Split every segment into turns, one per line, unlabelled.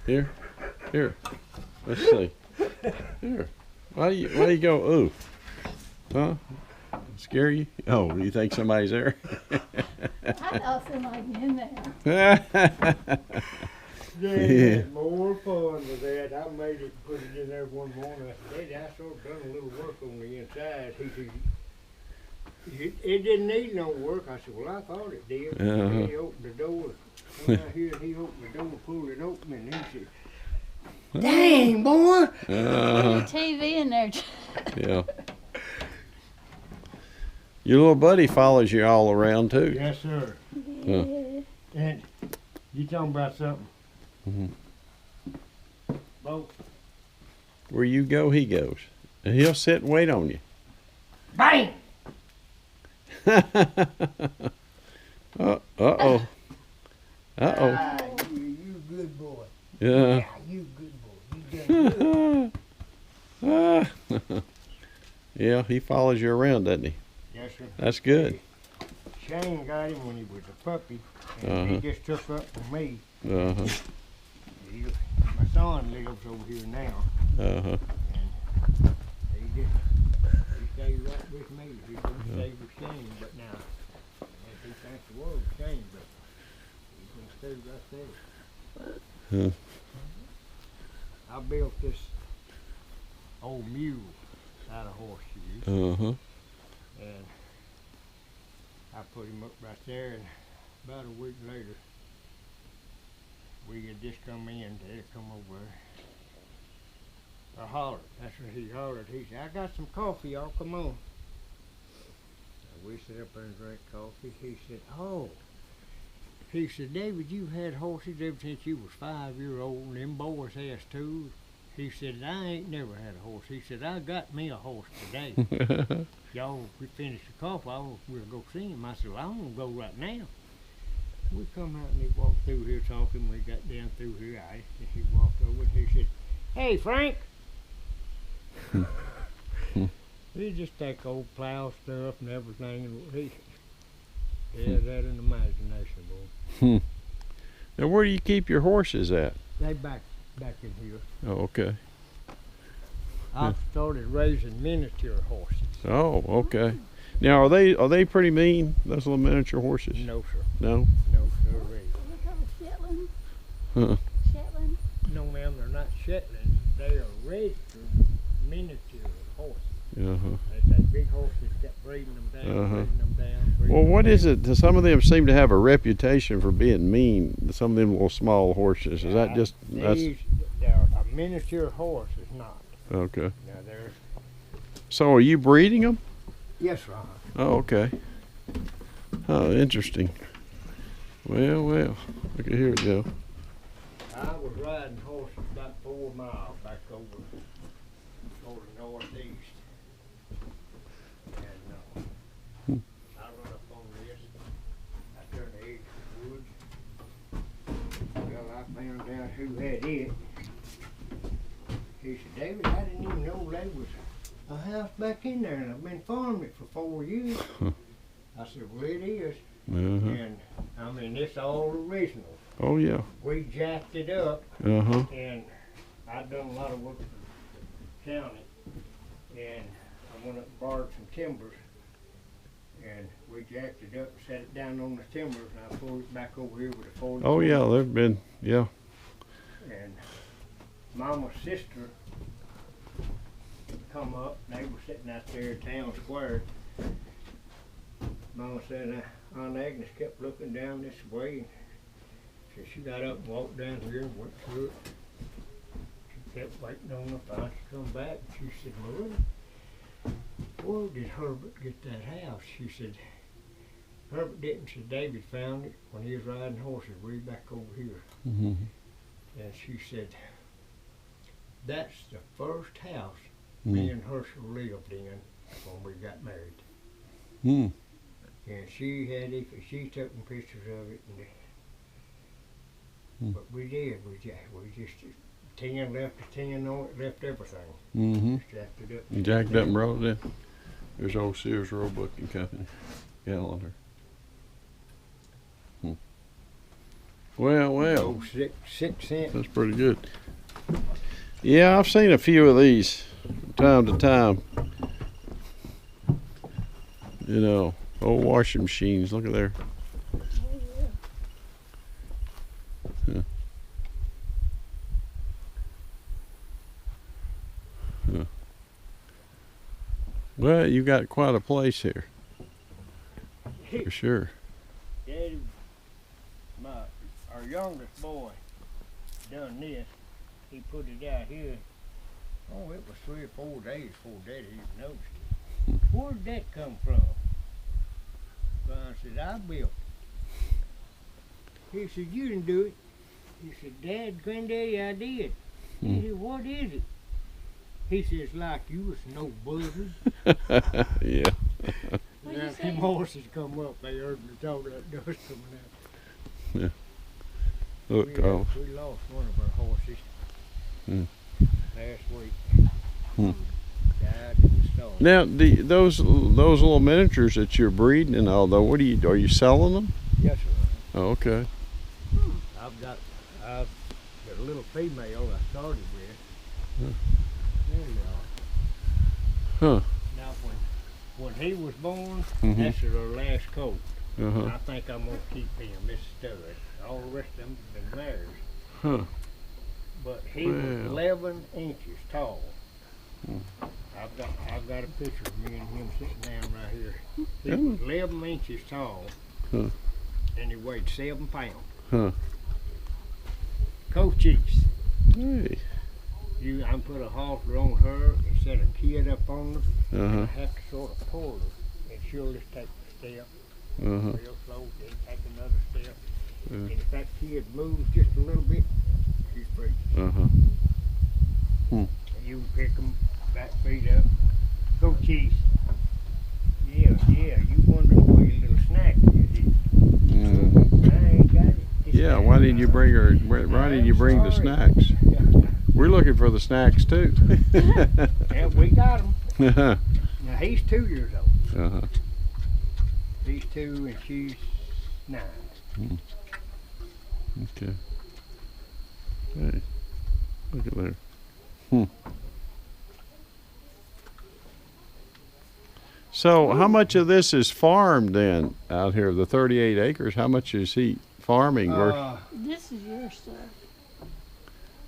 Here. Here. Let's see. Here. Why do you go, ooh? Huh? Scare you? Oh, you think somebody's there?
I thought somebody in there.
Yeah, more fun with that. I made it, put it in there one morning. I said, Daddy, I sort of done a little work on the inside. He said, it didn't need no work. I said, well, I thought it did. He opened the door. Come out here, he opened the door, pulled it open, and he said, dang, boy.
There's a TV in there.
Yeah. Your little buddy follows you all around too.
Yes, sir.
Yeah.
And you talking about something? Both.
Where you go, he goes. And he'll sit and wait on you.
Bang!
Uh-oh. Uh-oh.
Ah, you good boy.
Yeah.
You good boy. You done good.
Yeah, he follows you around, doesn't he?
Yes, sir.
That's good.
Shane got him when he was a puppy, and he just took up with me.
Uh-huh.
My son lives over here now,
Uh-huh.
and he stays right with me. He don't stay with Shane, but now, he thinks the world of Shane, but he's gonna stay right there.
Huh.
I built this old mule out of horseshoes,
Uh-huh.
and I put him up right there, and about a week later, we had just come in, Dad come over there. I hollered, that's what he hollered. He said, I got some coffee, y'all, come on. And we sat up there and drank coffee. He said, oh. He said, David, you had horses ever since you was 5 years old, and them boys has too. He said, I ain't never had a horse. He said, I got me a horse today. Y'all, we finished the coffee, we'll go see him. I said, well, I'm gonna go right now. We come out and he walked through here talking. We got down through here. He walked over and he said, hey, Frank. He just take old plow stuff and everything. And he has that in imagination, boy.
Now, where do you keep your horses at?
They back in here.
Oh, okay.
I've started raising miniature horses.
Oh, okay. Now, are they pretty mean, those little miniature horses?
No, sir.
No?
No, sir.
We call Shetland.
Huh.
Shetland.
No, ma'am, they're not Shetland. They are registered miniature horses.
Uh-huh.
They take big horses, kept breeding them down, breeding them down.
Well, what is it? Some of them seem to have a reputation for being mean. Some of them little small horses. Is that just
They're a miniature horse is not.
Okay.
Now they're.
So, are you breeding them?
Yes, sir.
Oh, okay. Oh, interesting. Well. Look at here, Joe.
I was riding horses about 4 miles back over northeast. And I run up on this. I turned the edge of the woods. Well, I found out who had it. He said, David, I didn't even know there was a house back in there, and I've been farming it for 4 years. I said, well, it is. And I mean, it's all original.
Oh, yeah.
We jacked it up,
Uh-huh.
and I've done a lot of work for the county, and I went up and borrowed some timbers, and we jacked it up and set it down on the timbers, and I pulled it back over here with a 40.
Oh, yeah, they've been, yeah.
And Mama's sister come up, and they were sitting out there in town square. Mama said, Aunt Agnes kept looking down this way. So she got up and walked down here and went through it. She kept waiting on her. Finally she come back and she said, Mother, where did Herbert get that house? She said, Herbert didn't. She said, David found it when he was riding horses way back over here.
Mm-hmm.
And she said, that's the first house me and Herschel lived in when we got married.
Mm.
And she had it, she took some pictures of it, and but we did, we just 10 left the 10 on it, left everything.
Mm-hmm.
Jacked it up.
You jacked up and rolled it. There's old Sears Roebuck and Company calendar. Well, well.
Oh, 6 cents.
That's pretty good. Yeah, I've seen a few of these from time to time. You know, old washing machines. Look at there. Huh. Huh. Well, you got quite a place here, for sure.
Daddy, our youngest boy done this. He put it out here. Oh, it was 3 or 4 days before Daddy even noticed it. Where'd that come from? Brian said, I built it. He said, you didn't do it. He said, Dad, Granddaddy, I did. He said, what is it? He says, like you was no buzzard.
Yeah.
What'd you
Now,
say?
them horses come up, they heard me talk that dust coming out.
Look, oh.
We lost one of our horses
Hmm.
last week.
Hmm.
Died in the storm.
Now, those little miniatures that you're breeding and all, though, are you selling them?
Yes, sir.
Oh, okay.
I've got a little female I started with.
Hmm.
There you are.
Huh.
Now, when he was born,
Mhm.
that's her last colt.
Uh-huh.
I think I'm gonna keep him, this stud. All the rest of them have been mares.
Huh.
But he was
Well.
11 inches tall.
Hmm.
I've got a picture of me and him sitting down right here. He
Yeah.
was 11 inches tall,
Huh.
and he weighed 7 pounds.
Huh.
Coaches,
Hey.
I can put a halter on her and set a kid up on her.
Uh-huh.
I have to sort of pull her, and she'll just take a step
Uh-huh.
real slow, then take another step.
Yeah.
And if that kid moves just a little bit, she's free.
Uh-huh.
And you can pick them back feet up. Go cheese. Yeah, you wonder where your little snack is.
Mhm.
I ain't got it. It's
Yeah,
down
why didn't you
there.
bring her? Why didn't you bring the snacks? We're looking for the snacks too.
Yeah, we got him.
Uh-huh.
Now he's 2 years old.
Uh-huh.
He's 2 and she's 9.
Okay. Hey, look at there. So, how much of this is farmed then out here? The 38 acres. How much is he farming?
This is your stuff.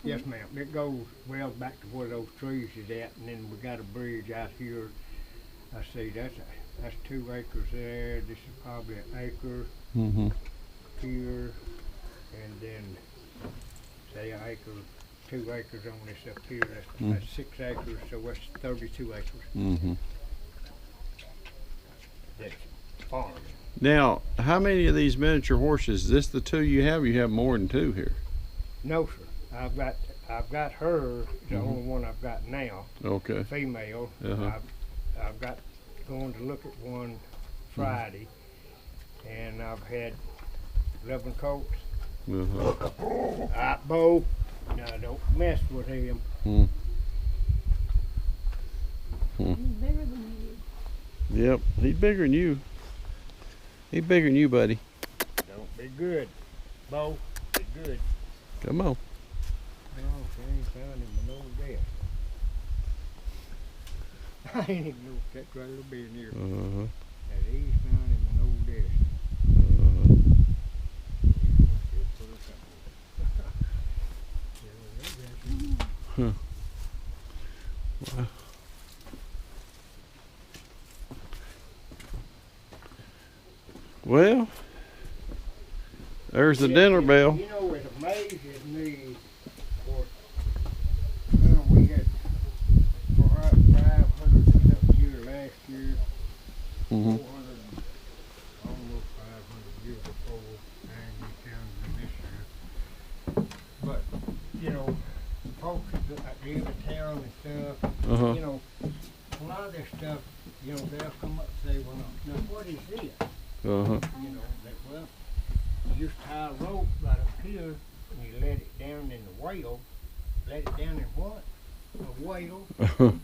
Yes, ma'am. It goes well back to where those trees is at, and then we got a bridge out here. I see that's 2 acres there. This is probably an acre
Mm-hmm.
here, and then say an acre, 2 acres on this up here. That's 6 acres, so that's 32 acres.
Mm-hmm.
That's farming.
Now, how many of these miniature horses? Is this the 2 you have? You have more than 2 here.
No, sir. I've got her, the
Mhm.
only one I've got now,
Okay.
female.
Uh-huh.
I've got going to look at one Friday, and I've had 11 colts.
Uh-huh.
Bo, no, don't mess with him.
He's bigger than you.
Yep, he's bigger than you. He's bigger than you, buddy.
Don't be good, Bo. Be good.
Come on.
Oh, she ain't found him in no death. I ain't even know if that right little bit in here.
Uh-huh.
That he's found him in no death.
Wow. Well, there's the dinner bell.
You know, it amazes me what, well, we had 500 and something year last year,
Mm-hmm.
400, almost 500 years before, and we counted them this year. But, you know, folks that live in town and stuff,
Uh-huh.
you know, a lot of this stuff, you know, they'll come up and say, well, now what is this?
Uh-huh.
You know, that, well, you just tie a rope right up here and you let it down in the whale. Let it down in what? A whale.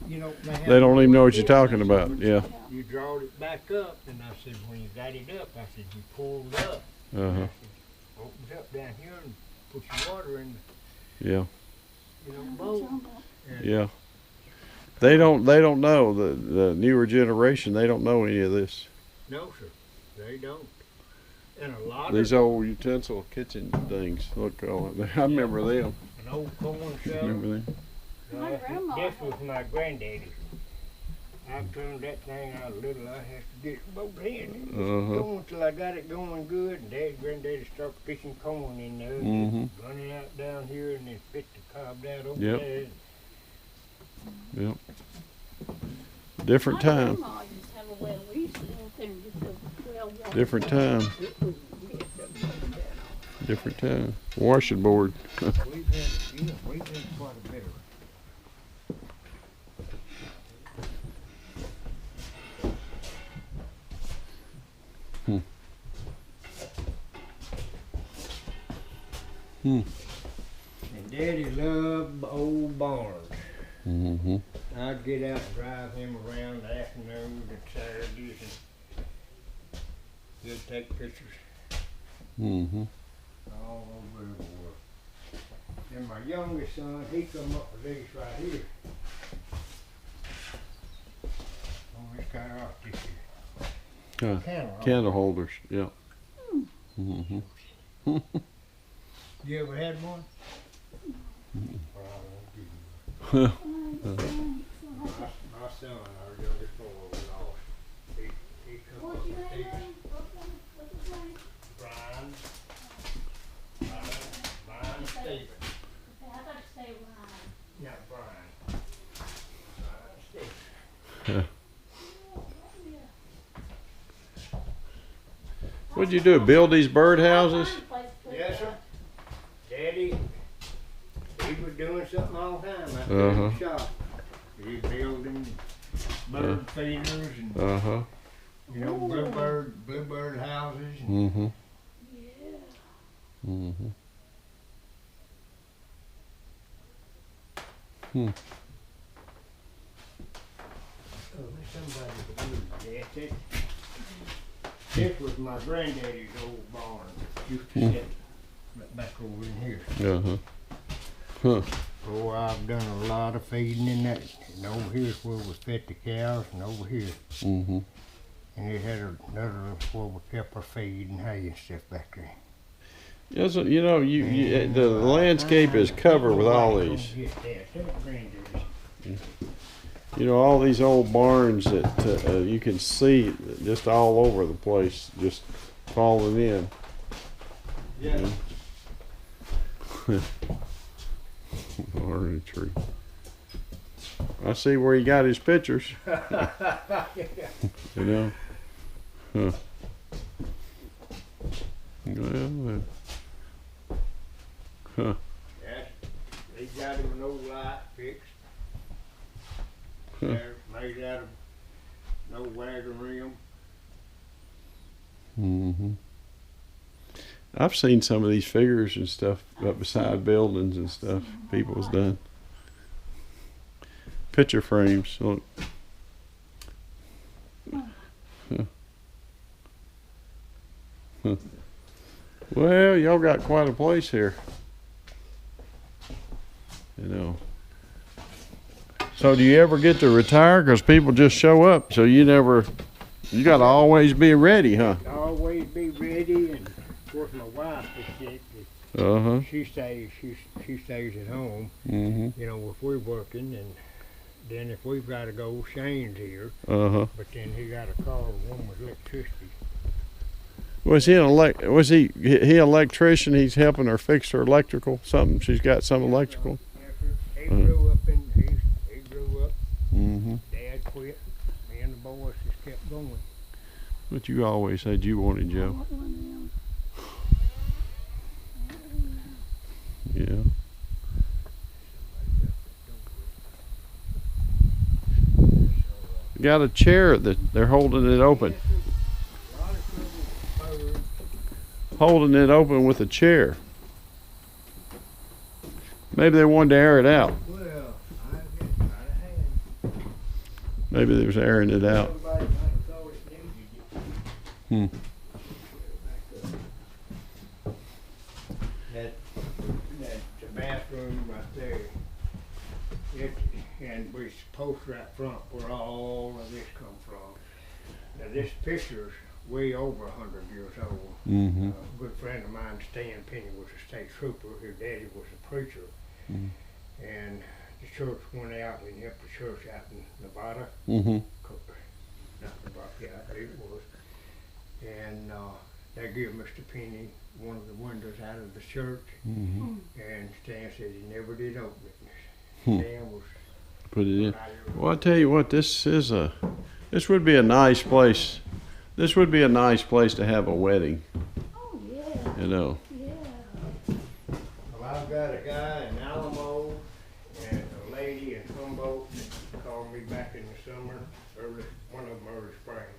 You know,
They don't even know what you're talking about. Yeah.
You drawed it back up, and I said, when you got it up, I said, you pulled it up.
Uh-huh.
I said, opens up down here and puts some water in
Yeah.
the, boat. And
Yeah. They don't know the newer generation. They don't know any of this.
no, sir, they don't. And a lot
These
of
old utensil kitchen things. Look, I remember them.
an old corn shovel.
Remember them?
My grandma
This
had-
was my granddaddy. I turned that thing out little. I had to get both hands. Going till I got it going good. And Dad, granddaddy started fishing corn in there.
Mm-hmm.
Run it out down here and then spit the cob out over
Yep.
there.
Yep. Different
My
time.
grandma used to have a well. We used to go up there and get the well water.
Different time. Different time. Washing board.
We've had quite a bit of it.
Hmm.
And Daddy loved old barns.
Mm-hmm.
I'd get out and drive him around the afternoons and Saturdays, and he'd take pictures
Mm-hmm.
all over the world. And my youngest son, he come up with these right here. Oh, this guy off this here.
Candle holders. Yeah. Mm-hmm.
You ever had one? Well, I won't give you one. My son, our youngest boy, was lost. He come
What's
up
your
with
name?
these.
What's his name?
Brian. Brian Stevens.
I thought you say Ryan.
Not Brian. Brian Stevens.
What'd you do? Build these birdhouses?
Yes, sir. Daddy, he was doing something all the time out there in the shop. He was building bird feeders and,
Uh-huh.
you know, bluebird houses. And
Mm-hmm.
Yeah.
Mm-hmm. Hmm.
oh, there's somebody that moved that. This was my granddaddy's old barn. Used to sit right back over in here.
Uh-huh. Huh.
Oh, I've done a lot of feeding in that. And over here's where we fed the cows, and over here.
Mm-hmm.
And it had another where we kept our feed and hay and stuff back there.
Yes, you know, the landscape is covered with all these. You know, all these old barns that you can see just all over the place, just falling in.
Yeah.
Orange tree. I see where he got his pictures. You know. Huh. Well, huh.
Yes, they got him an old light fixed.
Huh.
They're made out of no wagon rim.
Mm-hmm. I've seen some of these figures and stuff up beside buildings and stuff people's done. Picture frames. Look. Huh. Huh. Well, y'all got quite a place here. You know. So do you ever get to retire? Because people just show up. So you got to always be ready, huh?
Always be ready, and of course my wife is sick.
Uh-huh.
She stays at home.
Mm-hmm.
You know, if we're working, and then if we've got to go, Shane's here.
Uh-huh.
But then he got a call one with electricity.
Was he he electrician? He's helping her fix her electrical something. She's got some electrical.
Yes, sir. He grew up in he grew up.
Mm-hmm.
Dad quit. Me and the boys just kept going.
But you always said you wanted Joe.
What one of them?
Yeah. Got a chair that they're holding it open. Holding it open with a chair. Maybe they wanted to air it out.
Well, I guess not a hand.
Maybe they was airing it out.
Everybody might have thought it needed it.
Hmm.
And we post right front where all of this come from. Now this picture's way over 100 years old.
Mm-hmm.
A good friend of mine, Stan Penny, was a state trooper. His daddy was a preacher.
Mm.
And the church went out and helped the church out in Nevada.
Mm-hmm.
Not Nevada, yeah, it was. And they gave Mr. Penny one of the windows out of the church.
Mm-hmm.
And Stan said he never did open it.
Hmm.
Stan was
Put it in. Well, I tell you what, this would be a nice place. This would be a nice place to have a wedding.
Oh, yeah.
You know.
Yeah.
Well, I've got a guy in Alamo and a lady in Humboldt that called me back in the summer, one of them early spring,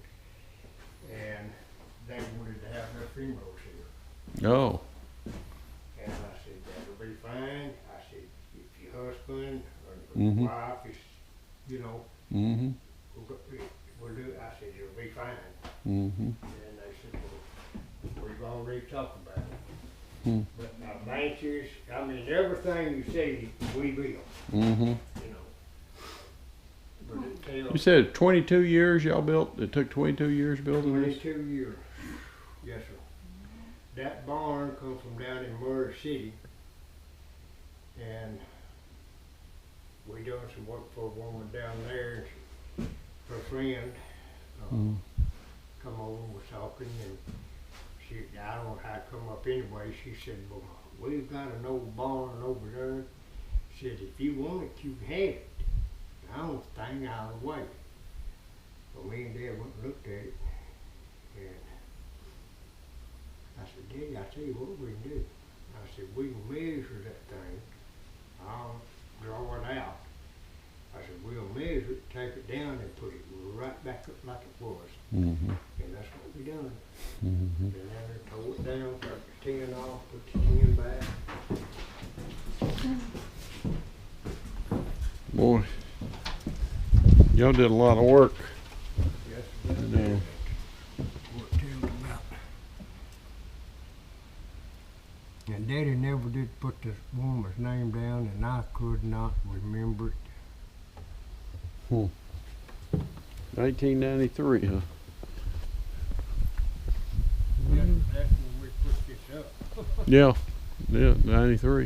and they wanted to have their funerals here.
Oh.
And I said, that'll be fine. I said, if your husband or
Mhm.
wife is, you know,
Mm-hmm.
we'll do it. I said, it'll be fine.
Mm-hmm.
And they said, well, we've already talked about it.
Hmm.
But our benches, I mean, everything you see, we built,
Mm-hmm.
you know. But it
You
tells
said 22 years y'all built? It took 22 years building this?
22 years. Yes, sir. That barn come from down in Murray City. And we done some work for a woman down there. Her friend
Mm.
come over and was talking, and she, I don't know how it come up anyway. She said, well, we've got an old barn over there. She said, if you want it, you can have it. I don't think I'll wait. But me and Dad went and looked at it, and I said, Daddy, I tell you what we can do. I said, we can measure that thing. I'll draw it out. I said, we'll measure it, take it down, and put it right back up like it was.
Mm-hmm.
And that's what we done.
Mm-hmm.
And then they tore it down, took the tin off, put the tin back.
Boy, y'all did a lot of work.
Yes,
I know.
what it tells about. And Daddy never did put the woman's name down, and I could not remember it.
1993, huh?
That's when we put this up.
Yeah. Yeah, 93.